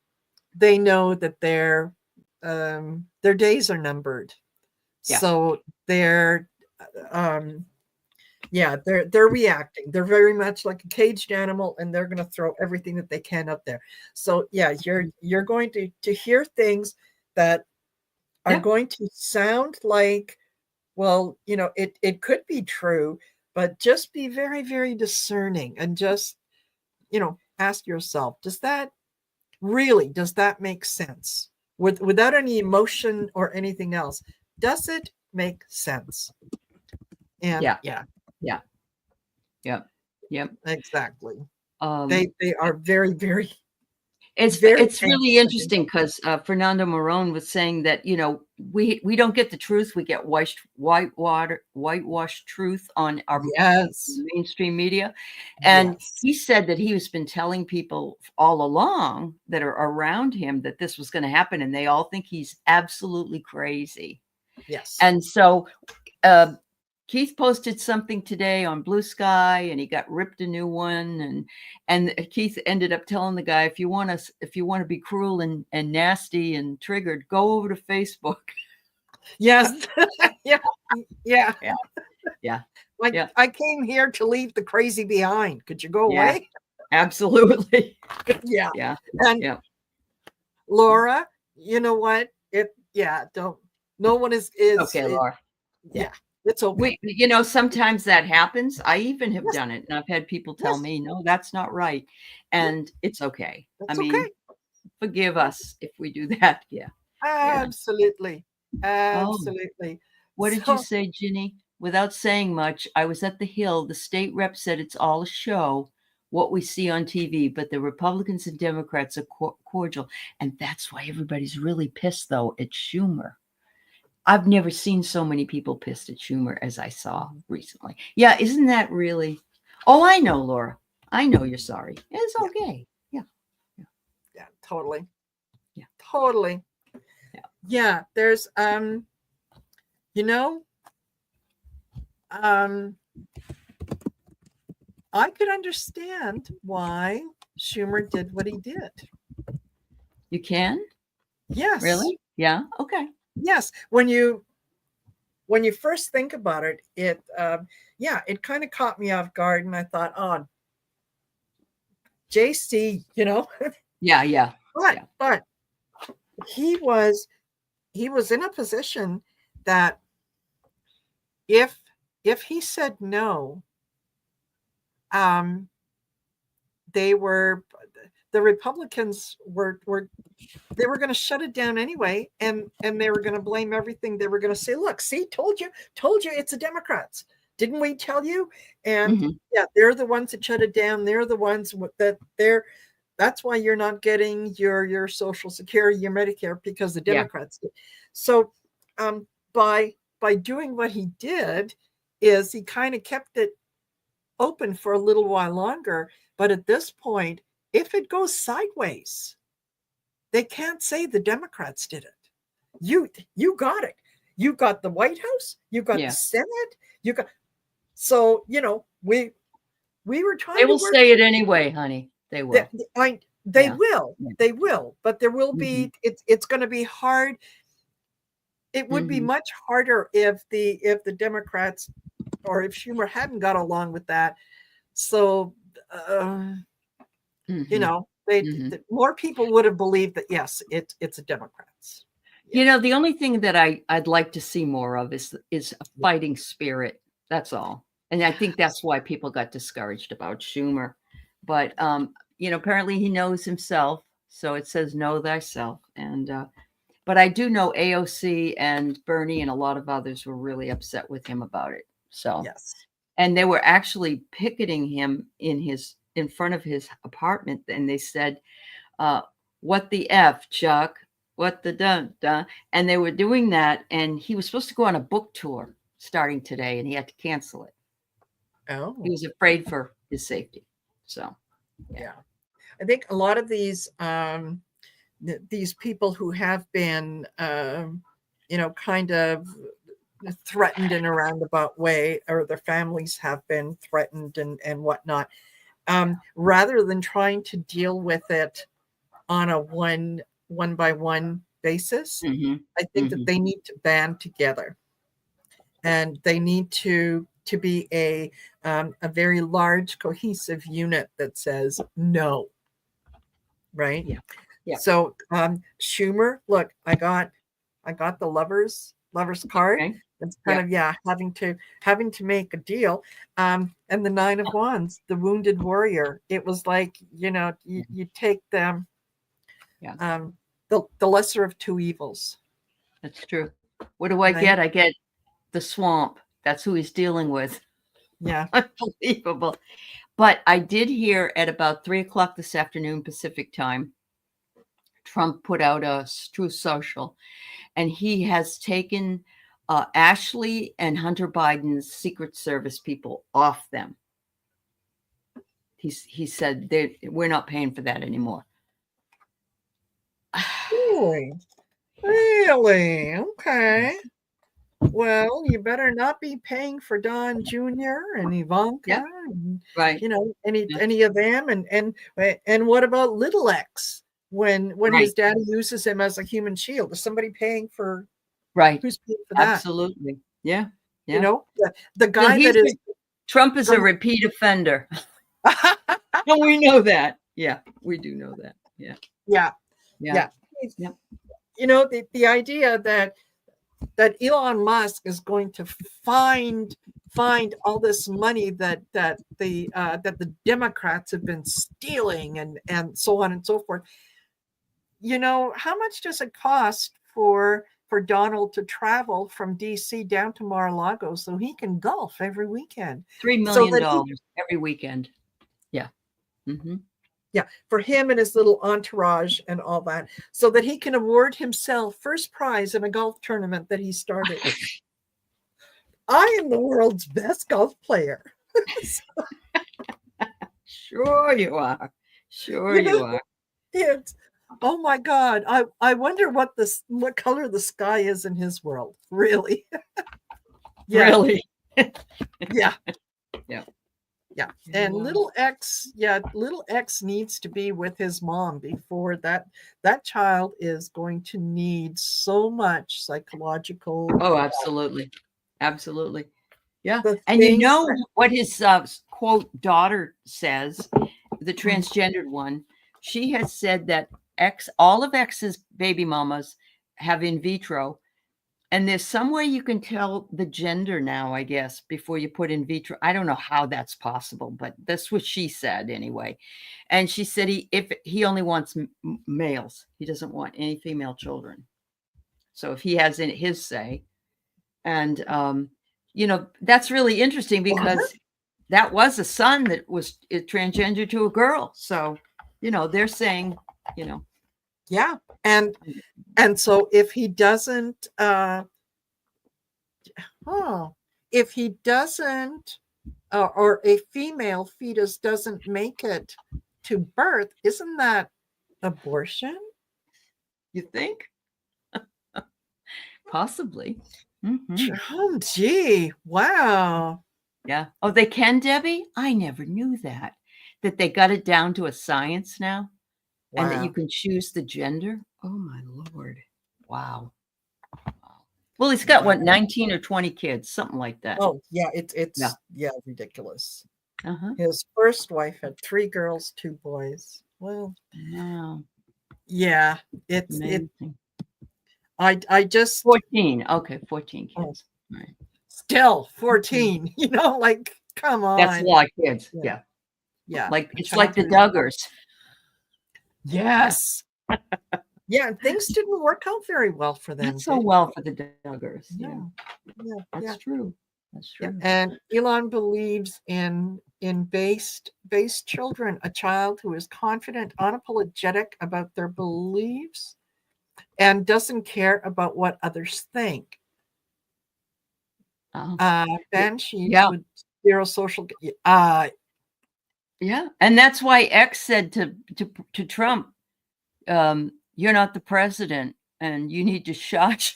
They know that their days are numbered, Yeah. so um, yeah, they're reacting. They're very much like a caged animal, and they're going to throw everything that they can up there. So yeah, you're going to hear things that are Yeah. going to sound like, well, it could be true, but just be very, very discerning, and just, ask yourself, does that make sense? Without any emotion or anything else, does it make sense? And Yeah. yeah, Yeah. Yeah. Yep. exactly. Um, They are very, very, very it's really anxious and interesting because Fernando Marone was saying that we don't get the truth, we get whitewashed truth on our yes, mainstream media, and yes, he said that he has been telling people all along that are around him that this was going to happen, and they all think he's absolutely crazy. yes. And so uh, Keith posted something today on Blue Sky, and he got ripped a new one. And Keith ended up telling the guy, if you want to be cruel and nasty and triggered, go over to Facebook. Yes. Yeah, yeah. Yeah, yeah, Like, yeah, I came here to leave the crazy behind. Could you go yeah. away? Absolutely. Yeah. Yeah, And yeah, Laura, you know what? Yeah, don't, no one okay, Laura. Yeah. yeah, it's okay. Sometimes that happens. I even have Yes, done it, and I've had people tell yes, me, no, that's not right. yeah, And it's okay. I that's mean, okay. forgive Yeah, us if we do that. Yeah, yeah. absolutely. Oh, Absolutely. what did you So, say, Ginny? Without saying much, I was at the Hill. The state rep said it's all a show, what we see on TV, but the Republicans and Democrats are cordial. And that's why everybody's really pissed, though, at Schumer. I've never seen so many people pissed at Schumer as I saw mhm, recently. Yeah, isn't that really? Oh, I know, Laura. I know you're sorry. It's yeah, okay. Yeah, yeah, yeah, totally. yeah, Totally. yeah. Yeah, there's you know, um I could understand why Schumer did what he did. You can? Yes. Really? Yeah. Okay. Yes. When you first think about it, yeah, it kind of caught me off guard, and I thought, oh, JC, Yeah. Yeah. but Yeah. but he was in a position that if if he said no, um, they were the Republicans were they were going to shut it down anyway, and they were going to blame everything. They were going to say, "Look, see, told you, it's the Democrats. Didn't we tell you?" And yeah, they're the ones that shut it down. They're the ones that they're. That's why you're not getting your Social Security, your Medicare, because the Democrats did. So, by doing what he did, is he kind of kept it open for a little while longer. But at this point, if it goes sideways, they can't say the Democrats did it. You got it. You got the White House. You got the Senate. You got. So we were trying. They will say it anyway, honey. They will. They will. They will. But there will be. It's going to be hard. It would be much harder if the Democrats or if Schumer hadn't got along with that. So, more people would have believed that, yes, it's a Democrats. The only thing that I'd like to see more of is a fighting spirit. That's all. And I think that's why people got discouraged about Schumer. But, apparently he knows himself. So it says, know thyself. And, but I do know AOC and Bernie and a lot of others were really upset with him about it. So, yes. And they were actually picketing him in front of his apartment. And they said, what the F, Chuck? What the dun? And they were doing that. And he was supposed to go on a book tour starting today, and he had to cancel it. Oh. He was afraid for his safety. So, yeah. I think a lot of these people who have been, kind of threatened in a roundabout way, or their families have been threatened and whatnot, rather than trying to deal with it on a one by one basis, I think that they need to band together, and they need to be a very large, cohesive unit that says no. Right. Yeah. So Schumer, look, I got the lover's card. Okay. It's kind of having to make a deal. And the Nine of Wands, the wounded warrior. It was like, you take them, the lesser of two evils. That's true. What do I get? I get the swamp. That's who he's dealing with. Yeah. Unbelievable. But I did hear at about 3:00 this afternoon Pacific time, Trump put out a Truth Social, and he has taken Ashley and Hunter Biden's Secret Service people off them. He said we're not paying for that anymore. Really? Okay. Well, you better not be paying for Don Jr. and Ivanka, and, right? Any of them, and what about little X when his daddy uses him as a human shield? Is somebody paying for? Right. Who's paying for that? Absolutely. Yeah. The guy that is Trump is a repeat offender. And we know that. Yeah, we do know that. Yeah. Yeah. The idea that Elon Musk is going to find all this money that the Democrats have been stealing and so on and so forth. How much does it cost for Donald to travel from DC down to Mar-a-Lago so he can golf every weekend? $3 million every weekend. Yeah. Yeah, for him and his little entourage and all that, so that he can award himself first prize in a golf tournament that he started. I am the world's best golf player. Sure you are. Sure you are. Oh my God. I wonder what color the sky is in his world. Really? Really? Yeah. Yeah. And little X needs to be with his mom before that child is going to need so much psychological. Oh, absolutely. Absolutely. Yeah. And what his quote daughter says, the transgendered one, she has said that all of X's baby mamas have in vitro And there's some way you can tell the gender now, I guess, before you put in vitro. I don't know how that's possible, but that's what she said anyway. And she said if he only wants males, he doesn't want any female children. So if he has in his say, and that's really interesting because that was a son that was transgender to a girl. So they're saying, Yeah, and so if he doesn't, if he doesn't, or a female fetus doesn't make it to birth, isn't that abortion? You think? Possibly. Oh, gee, wow. Yeah. Oh, they can, Debbie? I never knew that they got it down to a science now. Wow. And that you can choose the gender. Oh my Lord. Wow. Well, he's got what, 19 or 20 kids, something like that. Oh yeah, it's ridiculous. His first wife had 3 girls, 2 boys. Well, wow. Yeah, it's I just 14. Okay, 14 kids. Right. Still 14, like, come on. That's a lot of kids. Yeah. Like it's like the Duggars. Yes. Yeah, things didn't work out very well for them. Not so well for the Duggars. Yeah. That's true. That's true. Yeah. And Elon believes in based children, a child who is confident, unapologetic about their beliefs, and doesn't care about what others think. Banshees with zero social. Yeah, and that's why X said to Trump, "You're not the president, and you need to shut."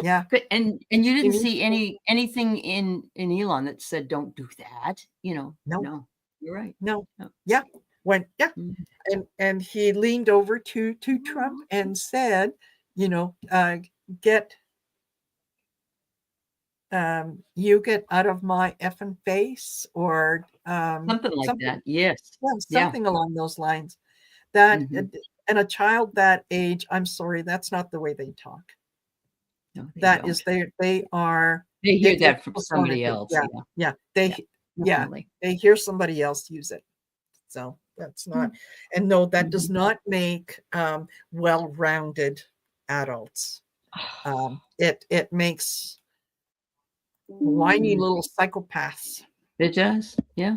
Yeah, and you didn't see anything in Elon that said don't do that. No, you're right. No. Yeah, and he leaned over to Trump and said, you get out of my effing face, or something like that. Yes. Something along those lines. That and a child that age, I'm sorry, that's not the way they talk. No, that don't. Is they hear that from somebody else. They hear somebody else use it. So that's not, and no, that does not make well-rounded adults. It makes whiny little psychopaths. It does, yeah.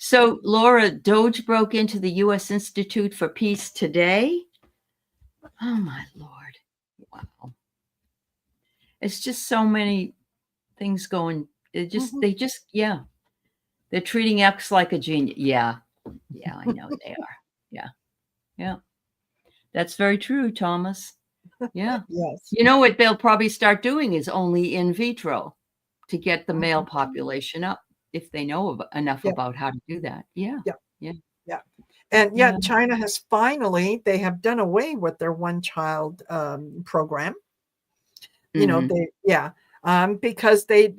So, Laura, Doge broke into the U.S. Institute for Peace today. Oh my Lord! Wow, it's just so many things going. They're treating X like a genius. Yeah, I know they are. Yeah. That's very true, Thomas. Yeah. Yes. You know what they'll probably start doing is only in vitro to get the male population up, if they know enough about how to do that. Yeah. And China has finally, they have done away with their one-child program. Because they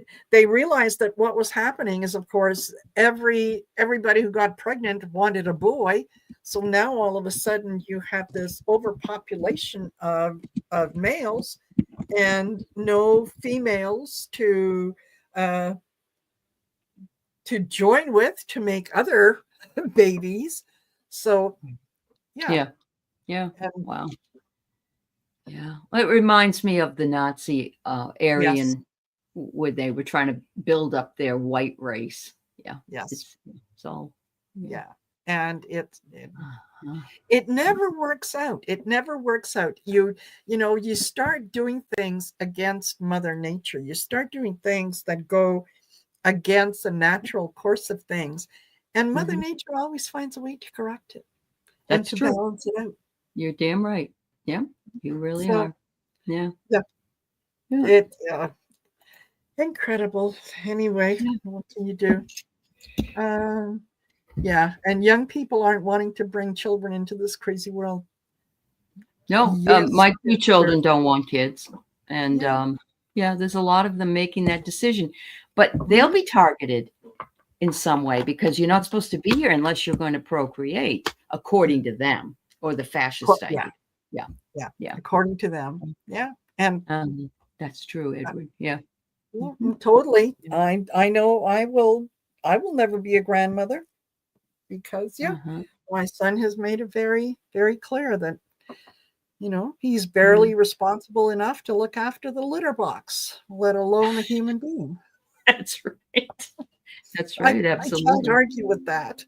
realized that what was happening is, of course, everybody who got pregnant wanted a boy. So now all of a sudden you have this overpopulation of males and no females to join with to make other babies. So yeah. Wow. Yeah, it reminds me of the Nazi Aryan, where they were trying to build up their white race. Yeah. Yes. It's all. Yeah. And it never works out. It never works out. You start doing things against Mother Nature. You start doing things that go against the natural course of things, and Mother Nature always finds a way to correct it. That's true. Balance it out. You're damn right. Yeah, you really are. Yeah. It's incredible. Anyway, what can you do? And young people aren't wanting to bring children into this crazy world. No, my 2 children don't want kids, and there's a lot of them making that decision, but they'll be targeted in some way because you're not supposed to be here unless you're going to procreate, according to them, or the fascist idea. Yeah. According to them. Yeah. And That's true, Edward. Yeah. yeah, Mhm. totally. I know I will never be a grandmother because yeah, Uh-huh. my son has made it very, very clear that he's Yeah. barely responsible enough to look after the litter box, let alone a human being. That's right. That's I right. I can't Absolutely. argue with that.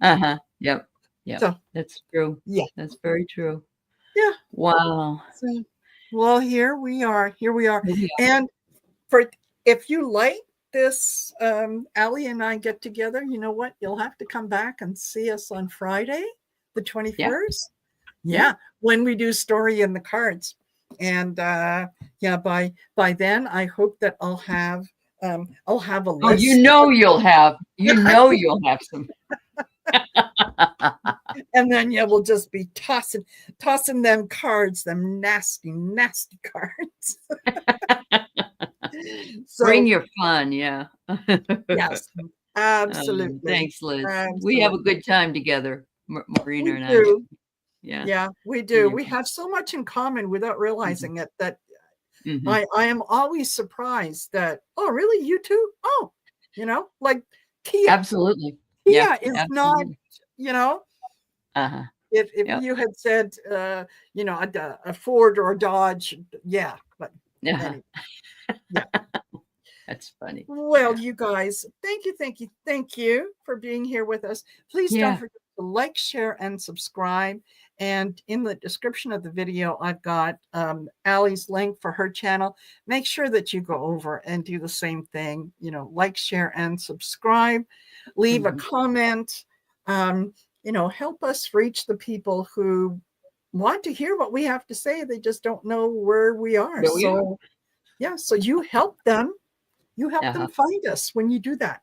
Uh-huh. Yep. Yep. So That's true. yeah, That's very true. yeah. Wow. So well, here we are. Here we are. Here we are. And for if you like this, Aley and I get together, you know what? You'll have to come back and see us on Friday, the Yeah. 21st. Yeah. Yeah, when we do story in the cards. And yeah, by then I hope that I'll have a Oh, list. you'll have some. And then yeah, we'll just be tossing them cards, them nasty, nasty cards. Bring So your fun. Yeah. yes, absolutely. Thanks, Liz. We have a Absolutely. good time together, Marina We and I do. do. Yeah. Yeah, we do. Yeah. We have so much in common without Mhm. realizing it that Mhm. I am always surprised that, oh, really? You too? Oh, like Kia. Absolutely. Yeah. Kia is not, Absolutely. you know, Uh-huh. if Yep. you had said, a Ford or a Dodge, yeah. But Uh-huh. anyway, yeah. That's funny. Well, Yeah. you guys, thank you, thank you, thank you for being here with us. Please don't Yeah. forget to like, share, and subscribe. And in the description of the video, I've got Aley's link for her channel. Make sure that you go over and do the same thing. Like, share, and subscribe. Leave a Mhm. comment. Help us reach the people who want to hear what we have to say. They just don't know where we are. There we are. So, yeah, so you help them. You help them Uh-huh. find us when you do that.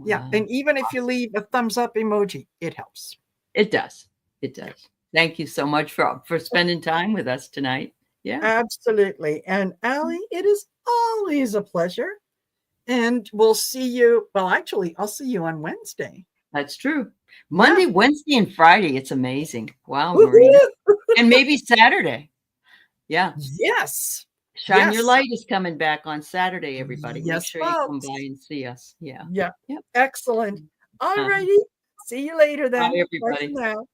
Yeah. Wow. And even if you leave a thumbs up emoji, it helps. It does. It does. Thank you so much for spending time with us tonight. Yeah. Absolutely. And Aley, it is always a pleasure. And we'll see you. Well, actually, I'll see you on Wednesday. That's true. Yeah. Monday, Wednesday, and Friday. It's amazing. Wow, Marina. Woo-hoo! And maybe Saturday. Yeah. Yes. Shine Your Yes. Light is coming back on Saturday, everybody. Make Yes, sure you come by folks. and see us. Yeah. Yeah. Yep. Excellent. All Uh-huh. righty. See you later Bye, then. Bye for everybody. now.